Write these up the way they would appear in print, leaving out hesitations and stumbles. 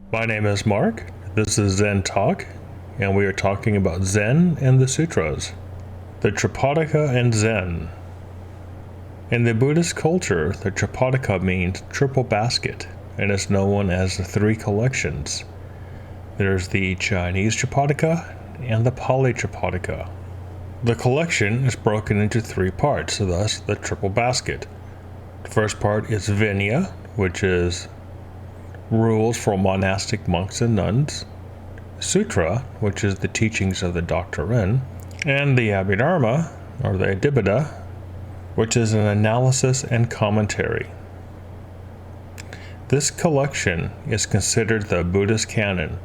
My name is Mark. This is Zen Talk, and we are talking about Zen and the Sutras, the Tripitaka and Zen. In the Buddhist culture, the Tripitaka means triple basket, and is known as the three collections. There's the Chinese Tripitaka and the Pali Tripitaka. The collection is broken into three parts, thus the triple basket. The first part is Vinaya, which is rules for monastic monks and nuns, Sutra, which is the teachings of the doctrine, and the Abhidharma, or the Adibhata, which is an analysis and commentary. This collection is considered the Buddhist canon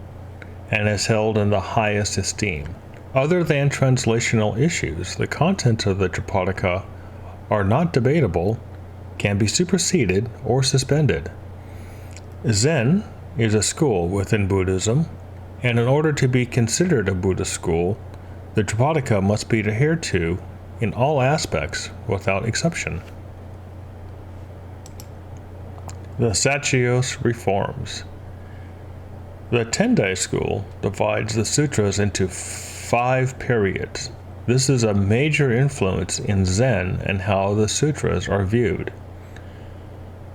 and is held in the highest esteem. Other than translational issues, the contents of the Tripitaka are not debatable, can be superseded or suspended. Zen is a school within Buddhism, and in order to be considered a Buddhist school, the Tripitaka must be adhered to in all aspects without exception. The Sakyos reforms. The Tendai school divides the sutras into 5 periods. This is a major influence in Zen and how the sutras are viewed.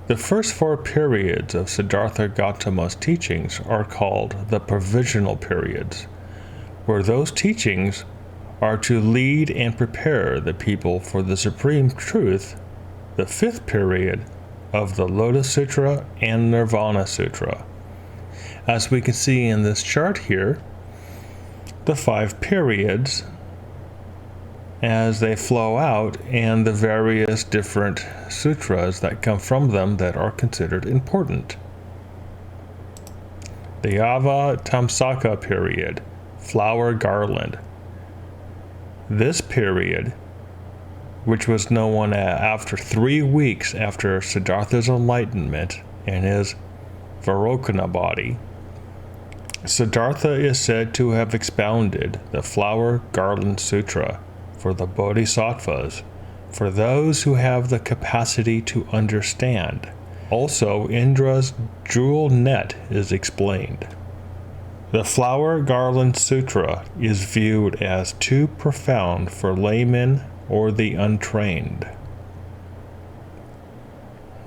The first 4 periods of Siddhartha Gautama's teachings are called the provisional periods, where those teachings are to lead and prepare the people for the supreme truth. The 5th period of the Lotus Sutra and Nirvana Sutra. As we can see in this chart here, the 5 periods as they flow out and the various different sutras that come from them that are considered important. The Avatamsaka period, flower garland. This period, which was known after 3 weeks after Siddhartha's enlightenment and his Vairocana body, Siddhartha is said to have expounded the Flower Garland Sutra for the Bodhisattvas, for those who have the capacity to understand. Also, Indra's jewel net is explained. The Flower Garland Sutra is viewed as too profound for laymen or the untrained.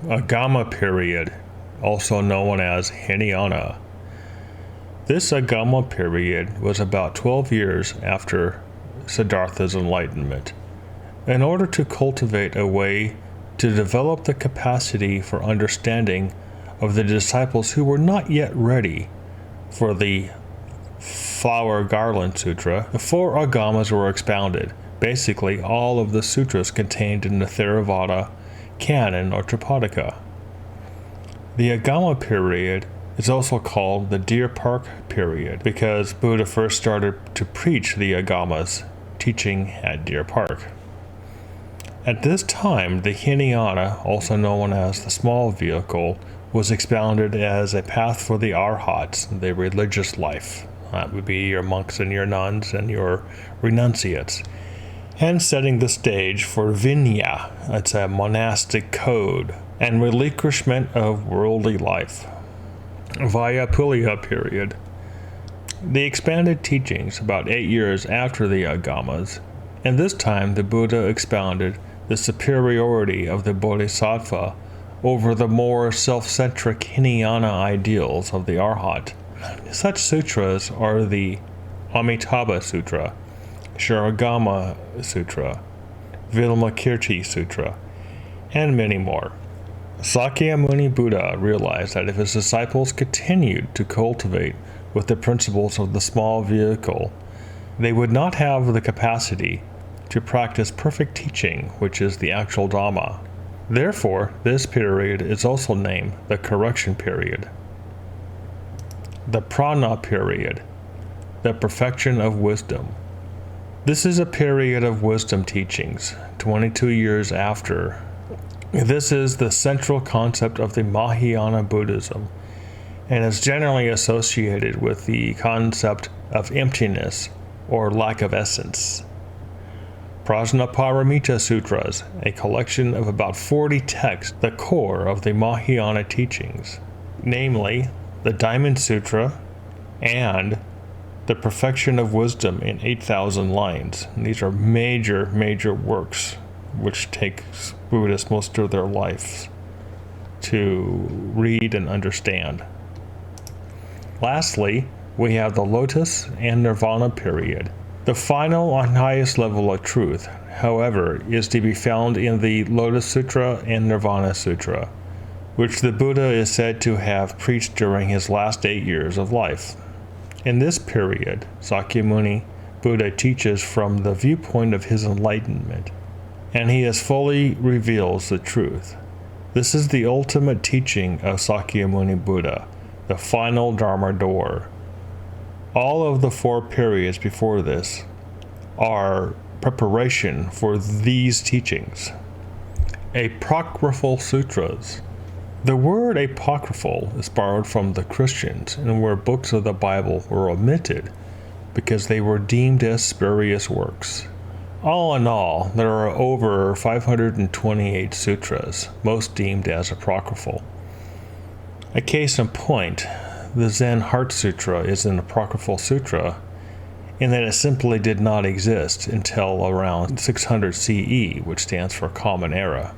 Agama period, also known as Hinayana. This Agama period was about 12 years after Siddhartha's enlightenment. In order to cultivate a way to develop the capacity for understanding of the disciples who were not yet ready for the Flower Garland Sutra, the 4 Agamas were expounded, basically all of the sutras contained in the Theravada canon or Tripitaka. The Agama period is also called the Deer Park period because Buddha first started to preach the Agamas, teaching at Deer Park. At this time, the Hinayana, also known as the small vehicle, was expounded as a path for the Arhats, the religious life. That would be your monks and your nuns and your renunciates. And setting the stage for Vinaya, it's a monastic code, and relinquishment of worldly life. Vayapulya period. The expanded teachings about 8 years after the Agamas, and this time the Buddha expounded the superiority of the Bodhisattva over the more self-centric Hinayana ideals of the Arhat. Such sutras are the Amitabha Sutra, Shurangama Sutra, Vimalakirti Sutra, and many more. Sakyamuni Buddha realized that if his disciples continued to cultivate with the principles of the small vehicle, they would not have the capacity to practice perfect teaching, which is the actual Dhamma. Therefore, this period is also named the correction period. The Prana period, the perfection of wisdom. This is a period of wisdom teachings, 22 years after. This is the central concept of the Mahayana Buddhism, and is generally associated with the concept of emptiness or lack of essence. Prajnaparamita Sutras, a collection of about 40 texts, the core of the Mahayana teachings, namely the Diamond Sutra, and the Perfection of Wisdom in 8,000 lines. And these are major, major works which take Buddhists most of their lives to read and understand. Lastly, we have the Lotus and Nirvana period. The final and highest level of truth, however, is to be found in the Lotus Sutra and Nirvana Sutra, which the Buddha is said to have preached during his last 8 years of life. In this period, Sakyamuni Buddha teaches from the viewpoint of his enlightenment, and he has fully reveals the truth. This is the ultimate teaching of Sakyamuni Buddha, the final Dharma door. All of the 4 periods before this are preparation for these teachings. Apocryphal Sutras. The word apocryphal is borrowed from the Christians, and where books of the Bible were omitted because they were deemed as spurious works. All in all, there are over 528 sutras, most deemed as apocryphal. A case in point, the Zen Heart Sutra is an apocryphal sutra in that it simply did not exist until around 600 CE, which stands for Common Era.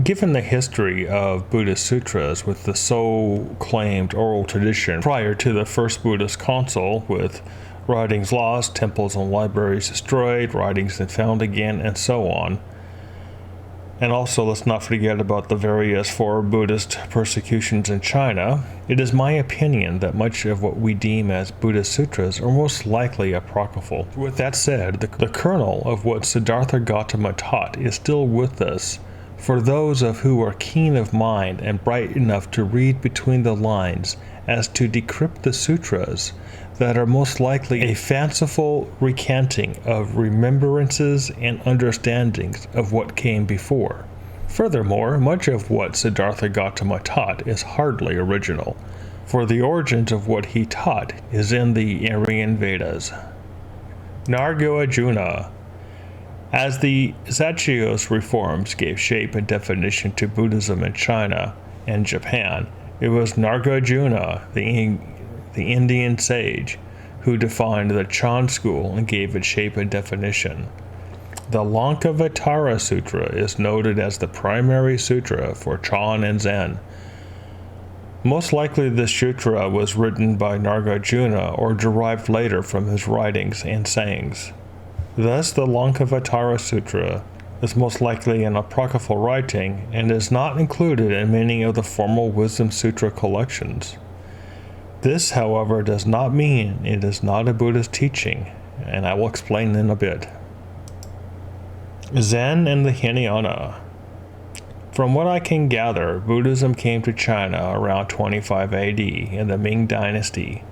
Given the history of Buddhist sutras with the so-claimed oral tradition prior to the first Buddhist council, with writings lost, temples and libraries destroyed, writings then found again, and so on. And also, let's not forget about the various 4 Buddhist persecutions in China. It is my opinion that much of what we deem as Buddhist sutras are most likely apocryphal. With that said, the kernel of what Siddhartha Gautama taught is still with us, for those of who are keen of mind and bright enough to read between the lines as to decrypt the sutras that are most likely a fanciful recanting of remembrances and understandings of what came before. Furthermore, much of what Siddhartha Gautama taught is hardly original, for the origins of what he taught is in the Aryan Vedas. Nargaarjuna. As the Sakyos reforms gave shape and definition to Buddhism in China and Japan, it was Nagarjuna, the Indian sage, who defined the Chan school and gave it shape and definition. The Lanka Vitara Sutra is noted as the primary sutra for Chan and Zen. Most likely this sutra was written by Nagarjuna or derived later from his writings and sayings. Thus, the Lankavatara Sutra is most likely an apocryphal writing and is not included in many of the formal Wisdom Sutra collections. This, however, does not mean it is not a Buddhist teaching, and I will explain in a bit. Zen and the Hinayana. From what I can gather, Buddhism came to China around 25 AD in the Ming Dynasty.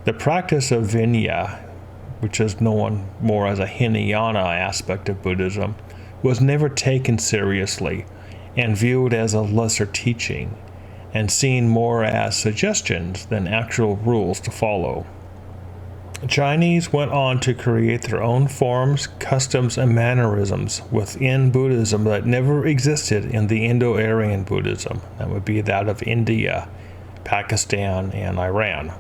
The practice of Vinaya, which is known more as a Hinayana aspect of Buddhism, was never taken seriously and viewed as a lesser teaching, and seen more as suggestions than actual rules to follow. The Chinese went on to create their own forms, customs, and mannerisms within Buddhism that never existed in the Indo-Aryan Buddhism. That would be that of India, Pakistan, and Iran,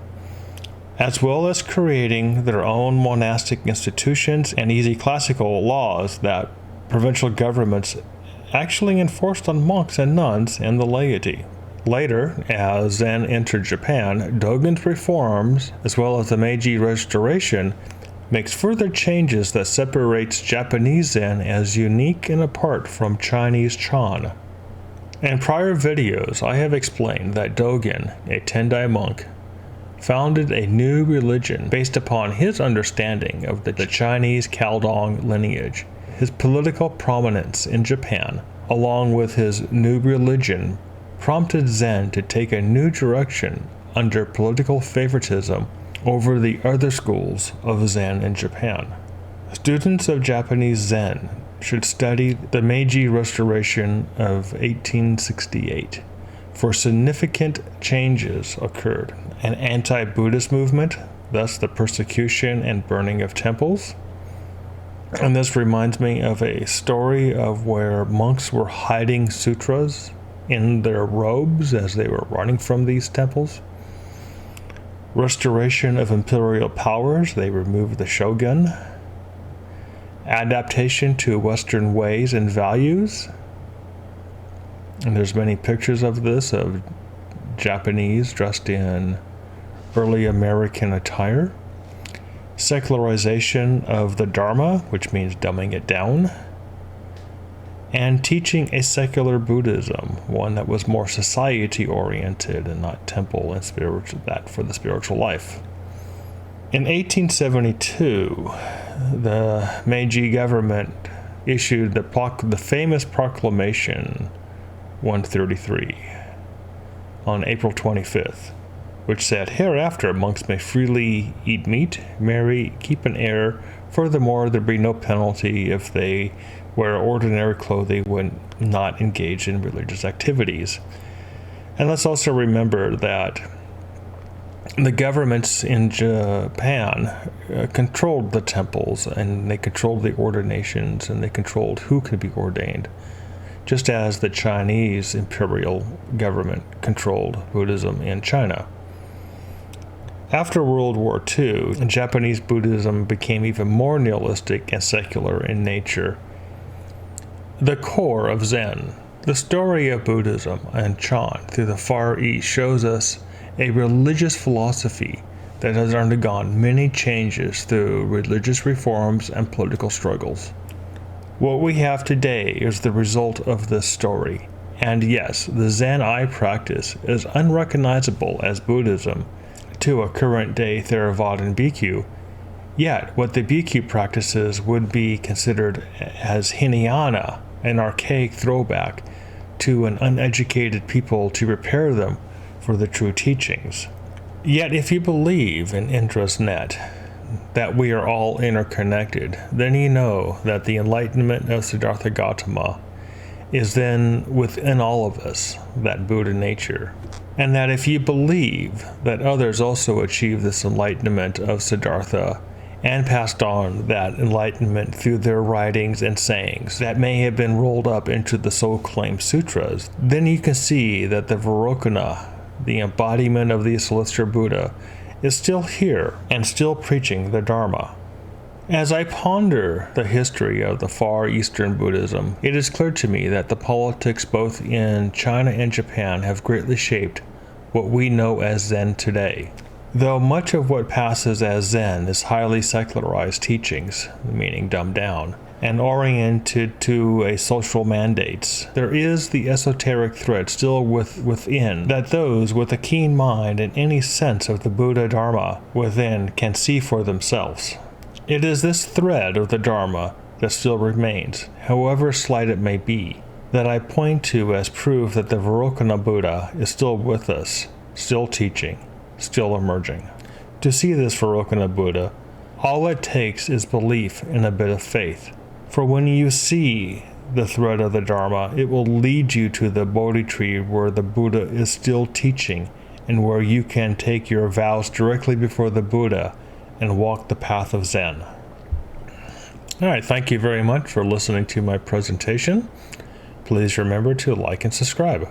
as well as creating their own monastic institutions and ecclesiastical laws that provincial governments actually enforced on monks and nuns and the laity. Later, as Zen entered Japan, Dogen's reforms, as well as the Meiji Restoration, makes further changes that separates Japanese Zen as unique and apart from Chinese Chan. In prior videos, I have explained that Dogen, a Tendai monk, founded a new religion based upon his understanding of the Chinese Kaldong lineage. His political prominence in Japan, along with his new religion, prompted Zen to take a new direction under political favoritism over the other schools of Zen in Japan. Students of Japanese Zen should study the Meiji Restoration of 1868, for significant changes occurred. An anti-Buddhist movement, thus the persecution and burning of temples. And this reminds me of a story of where monks were hiding sutras in their robes as they were running from these temples. Restoration of imperial powers, they removed the shogun. Adaptation to Western ways and values. And there's many pictures of this, of Japanese dressed in early American attire. Secularization of the Dharma, which means dumbing it down. And teaching a secular Buddhism, one that was more society-oriented and not temple and spiritual, that for the spiritual life. In 1872, the Meiji government issued the famous proclamation 133 on April 25th, which said, "Hereafter monks may freely eat meat, marry, keep an heir. Furthermore, there be no penalty if they wear ordinary clothing when not engaged in religious activities." And let's also remember that the governments in Japan controlled the temples, and they controlled the ordinations, and they controlled who could be ordained, just as the Chinese imperial government controlled Buddhism in China. After World War II, Japanese Buddhism became even more nihilistic and secular in nature. The core of Zen, the story of Buddhism and Chan through the Far East, shows us a religious philosophy that has undergone many changes through religious reforms and political struggles. What we have today is the result of this story. And yes, the Zen I practice is unrecognizable as Buddhism to a current-day Theravadan bhikkhu, yet what the bhikkhu practices would be considered as Hinayana, an archaic throwback to an uneducated people to prepare them for the true teachings. Yet if you believe in Indra's.net, that we are all interconnected, then you know that the enlightenment of Siddhartha Gautama is then within all of us, that Buddha nature. And that if you believe that others also achieved this enlightenment of Siddhartha and passed on that enlightenment through their writings and sayings that may have been rolled up into the so-claimed sutras, then you can see that the Vairocana, the embodiment of the celestial Buddha, is still here and still preaching the Dharma. As I ponder the history of the Far Eastern Buddhism, it is clear to me that the politics both in China and Japan have greatly shaped what we know as Zen today. Though much of what passes as Zen is highly secularized teachings, meaning dumbed down, and oriented to a social mandates, there is the esoteric thread still within that those with a keen mind and any sense of the Buddha Dharma within can see for themselves. It is this thread of the Dharma that still remains, however slight it may be, that I point to as proof that the Vairocana Buddha is still with us, still teaching, still emerging. To see this Vairocana Buddha, all it takes is belief and a bit of faith. For when you see the thread of the Dharma, it will lead you to the Bodhi tree where the Buddha is still teaching, and where you can take your vows directly before the Buddha and walk the path of Zen. All right, thank you very much for listening to my presentation. Please remember to like and subscribe.